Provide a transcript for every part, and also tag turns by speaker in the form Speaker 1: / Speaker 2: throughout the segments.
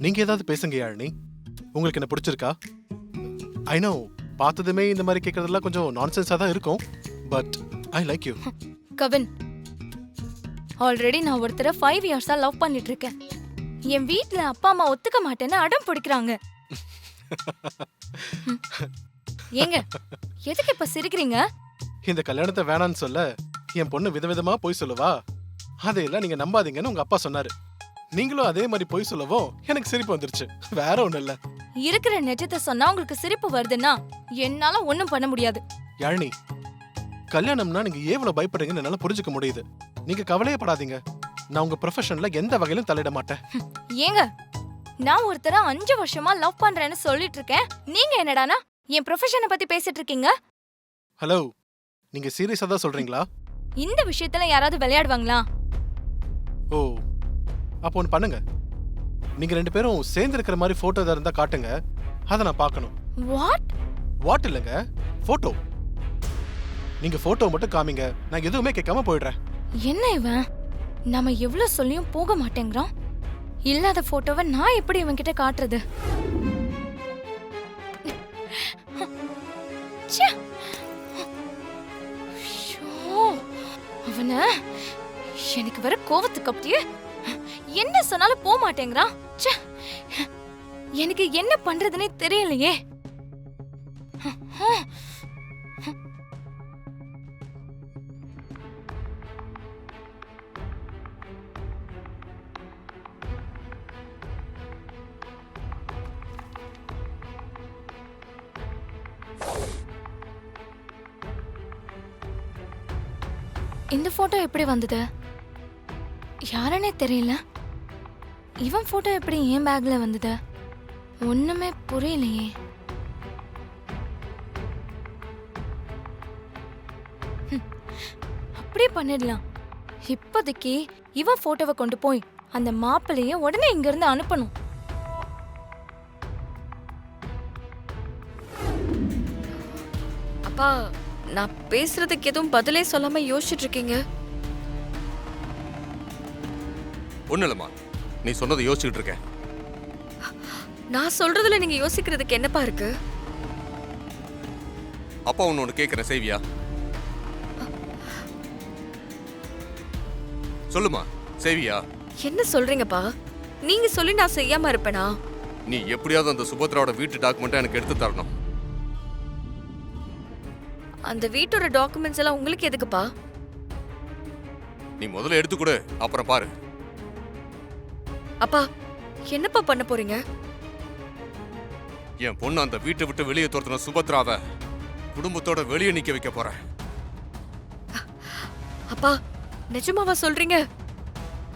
Speaker 1: நீங்க ஏதாவது பேசுங்க யாழினி. உங்களுக்கு என்ன பிடிச்சிருக்கா? ஐ நோ பார்த்ததுமே இந்த மாதிரி கேட்கறதெல்லாம் கொஞ்சம் நான்சென்ஸா தான் இருக்கும். But I like you.
Speaker 2: Kavin, already நான் ஒருத்தரை 5 இயர்ஸா லவ் பண்ணிட்டு இருக்கேன். என் வீட்ல அப்பா அம்மா ஒத்துக்க மாட்டேன்னு அடம் பிடிக்கிறாங்க. ஏங்க எதுக்கு இப்ப சிரிக்கிறீங்க?
Speaker 1: இந்த கல்யாணத்தை வேணான்னு சொல்ல என் பொண்ணு விதவிதமா போய் சொல்லுவா. அதையெல்லாம் நீங்க நம்பாதீங்கன்னு உங்க அப்பா சொன்னாரு. நீங்களும் அதே மாதிரி போய் சொல்லவும் எனக்கு சிரிப்பு வந்துருச்சு. வேற ஒண்ணும் இல்ல.
Speaker 2: இருக்கிற நிஜத்தை சொன்னா உங்களுக்கு சிரிப்பு வருதுன்னா என்னால ஒண்ணும் பண்ண முடியாது.
Speaker 1: யாழினி, கல்யாணம்னா நீங்க எவ்வளவு பயப்படுறீங்கன்னு என்னால புரிஞ்சுக்க முடியுது. நீங்க கவலையே படாதீங்க. நான் உங்க ப்ரொஃபஷன்ல எந்த வகையிலும் தலையிட மாட்டேன்.
Speaker 2: ஏங்க, நான் ஒருத்தரை 5 வருஷமா லவ் பண்றேன்னு சொல்லிட்டு இருக்கேன். நீங்க என்னடானா என் ப்ரொஃபஷனை பத்தி பேசிட்டு இருக்கீங்க?
Speaker 1: ஹலோ, நீங்க சீரியஸா தான் சொல்றீங்களா?
Speaker 2: இந்த விஷயத்துல யாராவது விளையாடுவாங்களா?
Speaker 1: ஓ, அப்போ ஒன்று பண்ணுங்க. நீங்க 2 பேரும் சேர்ந்து இருக்கிற மாதிரி போட்டோ ஏதாவது இருந்தா காட்டுங்க. அதை நான் பார்க்கணும். வாட் இல்லைங்க, போட்டோ. நீங்க போட்டோ மட்டும் காமிங்க. நான் எதுவுமே கேட்காம போயிடுறேன்.
Speaker 2: என்ன இவன் நாம எவ்வளவு சொல்லியும் போக மாட்டேங்கிறான். இல்லாத போட்டோவை நான் எப்படி இவன் கிட்ட காட்டுறது? ச்சே. ஐயோ, அவன எனக்கு வர கோவத்துக்கு அப்படியே என்ன சொன்னாலும் போக மாட்டேங்கிறான். ச்சே. எனக்கு என்ன பண்றதுன்னே தெரியலையே. இந்த போட்டோ எப்படி வந்தது? யாருன்னே தெரியல. இவன் போட்டோ எப்படி என் பேக்ல வந்தது? ஒண்ணுமே புரியலையே. அப்படியே பண்ணிடலாம். இப்போதைக்கு இவன் போட்டோவை கொண்டு போய் அந்த மாப்பிள்ளைய உடனே இங்க இருந்து அனுப்பணும்.
Speaker 3: அப்பா, நான் பேசுறதுக்கு எதுவும் பதிலே சொல்லாம யோசிச்சுட்டு இருக்கீங்க?
Speaker 4: ஒண்ணு இல்லம்மா, நீ சொன்னதை யோசிச்சுட்டு இருக்க.
Speaker 3: நான் சொல்றதுல நீங்க யோசிக்கிறதுக்கு என்னப்பா இருக்கு?
Speaker 4: அப்பா ஒன்னு கேக்குறேன், செய்வியா? சொல்லுமா, செய்வியா?
Speaker 3: என்ன சொல்றீங்கப்பா? நீங்க சொல்லி நான் செய்யாம இருப்பேனா?
Speaker 4: நீ எப்படியாவது அந்த சுபத்ராவோட வீட்டு டாக்குமெண்ட்டை எனக்கு எடுத்து தரணும்.
Speaker 3: அந்த வீட்டோட டாக்குமெண்ட்ஸ் எல்லாம் உங்களுக்கு எதுக்குப்பா?
Speaker 4: நீ முதல்ல எடுத்து கொடு, அப்புறம் பாரு.
Speaker 3: அப்பா, என்னப்பா பண்ண போறீங்க?
Speaker 4: என் பொண்ணு அந்த வீட்டை விட்டு வெளியே துரத்துன சுபத்ராவை குடும்பத்தோட வெளியே நிக்க வைக்க போறேன்.
Speaker 3: அப்பா, நிஜமாவா சொல்றீங்க?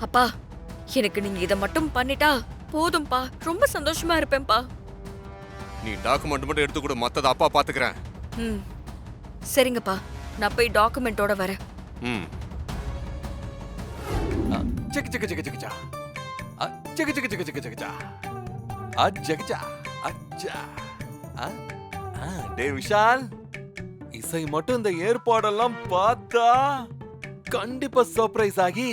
Speaker 3: அப்பா, எனக்கு நீங்க இதை மட்டும் பண்ணிட்டா போதும்பா. ரொம்ப சந்தோஷமா இருப்பேன்பா.
Speaker 4: நீ டாக்குமெண்ட் மட்டும் எடுத்து கொடு, மத்தத அப்பா பாத்துக்கிறேன்.
Speaker 3: ம், சரிங்கப்பா. நான் போய் டாக்குமெண்டோட வரேன்.
Speaker 4: ம்.
Speaker 5: ஜெக ஜெக ஜெக ஜெகஜா ஜெக ஜெக ஜெக ஜெக ஜெகஜா ஜெகஜா அச்சா. டே விஷால், இசை மட்டும் இந்த ஏற்பாடெல்லாம் பார்த்தா கண்டிப்பா சர்ப்ரைஸ் ஆகி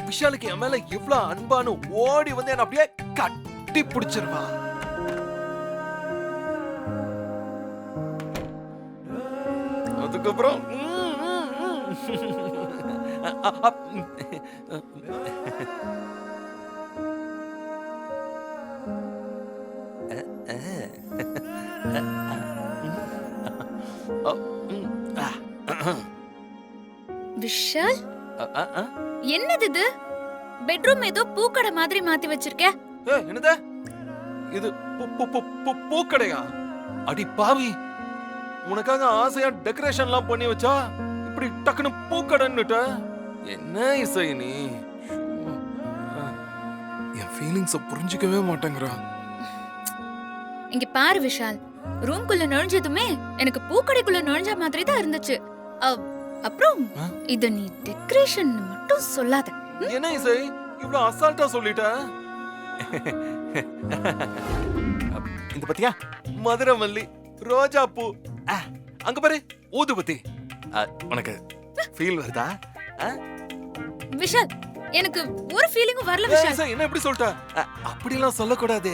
Speaker 5: விஷாலுக்கு என் மேல இவ்வளவு அன்பானு ஓடி வந்து என்ன அப்படியே கட்டி பிடிச்சிருவா. அதுக்கப்புறம்
Speaker 2: விஷால், என்னது இது? பெட்ரூம் ஏதோ பூக்கடை மாதிரி மாத்தி வச்சிருக்க.
Speaker 5: என்னது இது? பூக்கடையா? அடி பாவி, உனக்காக ஆசையா டெக்கரேஷன்லாம் பண்ணி வச்சா இப்படி டக்குன்னு பூக்கடைன்னுட்ட. என்ன இசை நீ? என் ஃபீலிங்ஸ புரிஞ்சிக்கவே மாட்டேங்கறா.
Speaker 2: இங்க பாரு விஷால், ரூம்குள்ள நுழைஞ்சதுமே எனக்கு பூக்கடைக்குள்ள நுழைஞ்ச மாதிரி தான் இருந்துச்சு. அப்புறம் இத நீ டெக்கரேஷன் மட்டும் சொல்லாத.
Speaker 5: என்ன இசை இவ்வளவு அசால்ட்டா சொல்லிட்ட? இந்த பத்தியா மதுரமல்லி, ரோஜா பூ, அங்க பாரு ஊதுபத்தி. உனக்கு ஃபீல் வருதா?
Speaker 2: விஷால், எனக்கு ஒரு ஃபீலிங்கும் வரல
Speaker 5: ஏய்,
Speaker 2: விஷால்.
Speaker 5: இசை, என்ன இப்படி சொல்லிட்ட? அப்படிலாம் சொல்லக்கூடாது.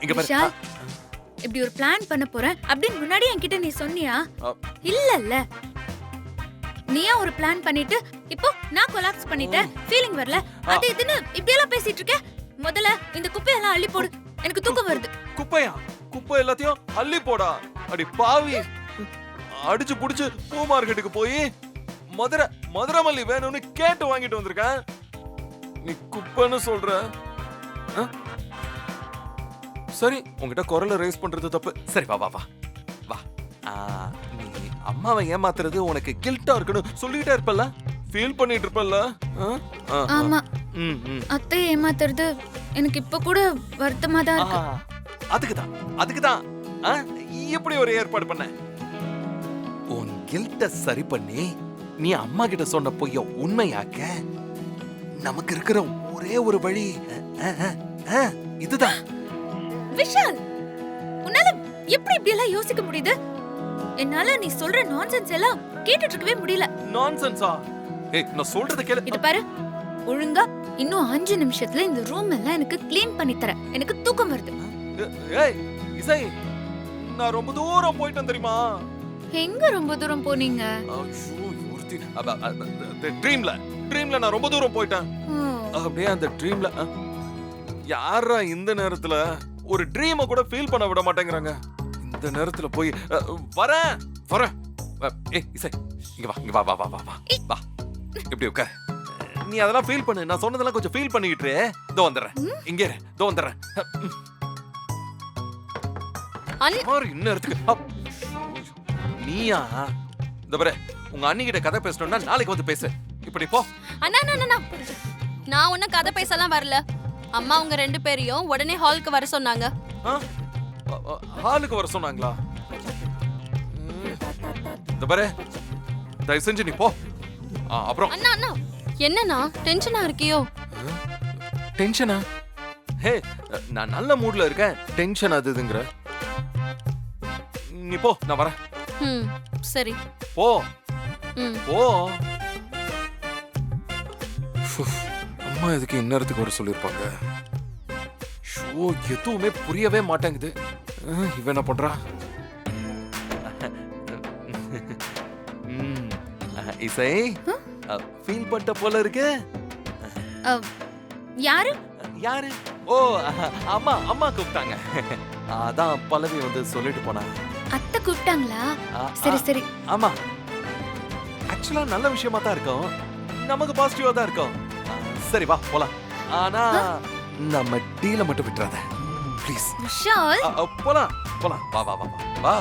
Speaker 5: இங்க பாரு.
Speaker 2: விஷால், இப்படி ஒரு பிளான் பண்ண போறேன் அப்படின்னு முன்னாடி என்கிட்ட நீ சொன்னியா?
Speaker 5: அ,
Speaker 2: இல்லல்ல. நீயா ஒரு பிளான் பண்ணிட்டு இப்போ நான் கொலாப்ஸ் பண்ணிட்டேன், ஃபீலிங் வரல, அது இதுன்னு இப்படி எல்லாம் பேசிட்டு இருக்க. முதல்ல இந்த குப்பையெல்லாம் அள்ளி போடு, எனக்கு தூக்கம் வருது.
Speaker 5: குப்பையா? குப்பை எல்லாத்தையும் அள்ளி போடா. அடி பாவி. அடிச்சு புடிச்சு பூ மார்க்கெட்டுக்கு போய் மதுரை மல்லி வேணும்னு கேட்டு வாங்கிட்டு வந்திருக்கேன். நீ குப்பைன்னு சொல்ற? ஆ? சரி, உன்கிட்ட குரலை ரைஸ் பண்றது தப்பு. சரி, வா வா வா வா. நீ அம்மாவை ஏமாத்துறது உனக்கு கில்ட்டா இருக்குன்னு சொல்லிட்டே இருப்பல்ல, ஃபீல் பண்ணிட்டு இருப்பல்ல?
Speaker 2: ஆமா,
Speaker 5: ம் ம்.
Speaker 2: அத்தை ஏமாத்துறது எனக்கு இப்ப கூட வருத்தமா தான் இருக்கு.
Speaker 5: அதுக்குதான் இப்படி ஒரு ஏற்பாடு பண்ண. உன் கில்ட்ட சரி பண்ணி நீ அம்மா கிட்ட சொன்ன பொய்ய உண்மையாக்க நமக்கு இருக்கிற ஒரே ஒரு வழி இதுதான்.
Speaker 2: விஷால், உன்னால எப்படி இப்படி எல்லாம் யோசிக்க முடியுது? என்னால நீ சொல்ற நான்சென்ஸ் எல்லாம் கேட்டுட்டு இருக்கவே முடியல.
Speaker 5: நான்சென்ஸா? ஏய், நான் சொல்றத கேளு.
Speaker 2: இது பாரு, ஒழுங்கா இன்னும் 5 நிமிஷத்துல இந்த ரூம் எல்லாம் எனக்கு க்ளீன் பண்ணி தர. எனக்கு தூக்கம் வருது.
Speaker 5: ஏய் இசை, நான் ரொம்ப தூரம் போயிட்டேன் தெரியுமா?
Speaker 2: எங்க ரொம்ப தூரம் போனீங்க?
Speaker 5: ட்ரீம்ல நான் ரொம்ப தூரம் போயிட்டேன். அப்படியே அந்த ட்ரீம்ல யாரா இந்த நேரத்துல ஒரு ட்ரீமை கூட ஃபீல் பண்ண விட மாட்டேங்கிறாங்க. இந்த நேரத்துல போய் வரேன். ஏய் இசை, இங்க வா இங்க வா வா வா வா வா வா. இப்படி உட்கார். நீ அதெல்லாம் ஃபீல் பண்ணு. நான் சொன்னதெல்லாம் கொஞ்சம் ஃபீல் பண்ணிக்கிட்டு இதோ வந்துடுறேன். இங்க இரு, இதோ வந்துடுறேன். இன்னும் நீயா? இந்த பாரு, உங்க அண்ணி கிட்ட கதை பேசணும்னா நாளைக்கு வந்து பேசு. இப்படி போ.
Speaker 6: அண்ணா நான் ஒன்னும் கதை பேசலாம் வரல. அம்மா உங்க 2 பேரையும் உடனே ஹாலுக்கு வர சொன்னாங்க.
Speaker 5: ஹாலுக்கு வர சொன்னாங்களா? இந்த பாரு, தயவு செஞ்சு நீ போ. அப்புறம்
Speaker 6: அண்ணா என்னண்ணா டென்ஷனா இருக்கியோ?
Speaker 5: டென்ஷனா? ஹே, நான் நல்ல மூட்ல இருக்கேன். டென்ஷன் அதுங்கற. நீ போ, நான் வரேன்.
Speaker 6: சரி
Speaker 5: போ. போ. அம்மா எதுக்கு இந்நேரத்துக்கு வர சொல்லிருப்பாங்க? ஷோ, எதுவுமே புரியவே மாட்டேங்குது. இவன் என்ன பண்றா? இசை, ஃபீல் பண்ணிட்ட போல இருக்கு.
Speaker 2: யாரு?
Speaker 5: யாரு? ஓ, அம்மா கூப்பிட்டாங்க. அதான் பல்லவி வந்து சொல்லிட்டு போனா.
Speaker 2: அத்தை கூப்பிட்டாங்களா? சரி சரி.
Speaker 5: ஆமா, ஆக்சுவலா நல்ல விஷயமா தான் இருக்கும். நமக்கு பாசிட்டிவா தான் இருக்கும். சரி வா போலாம். ஆனா நம்ம டீல மட்டும் விட்டுறாத ப்ளீஸ்.
Speaker 2: விஷால்,
Speaker 5: போலாம் வா வா வா வா.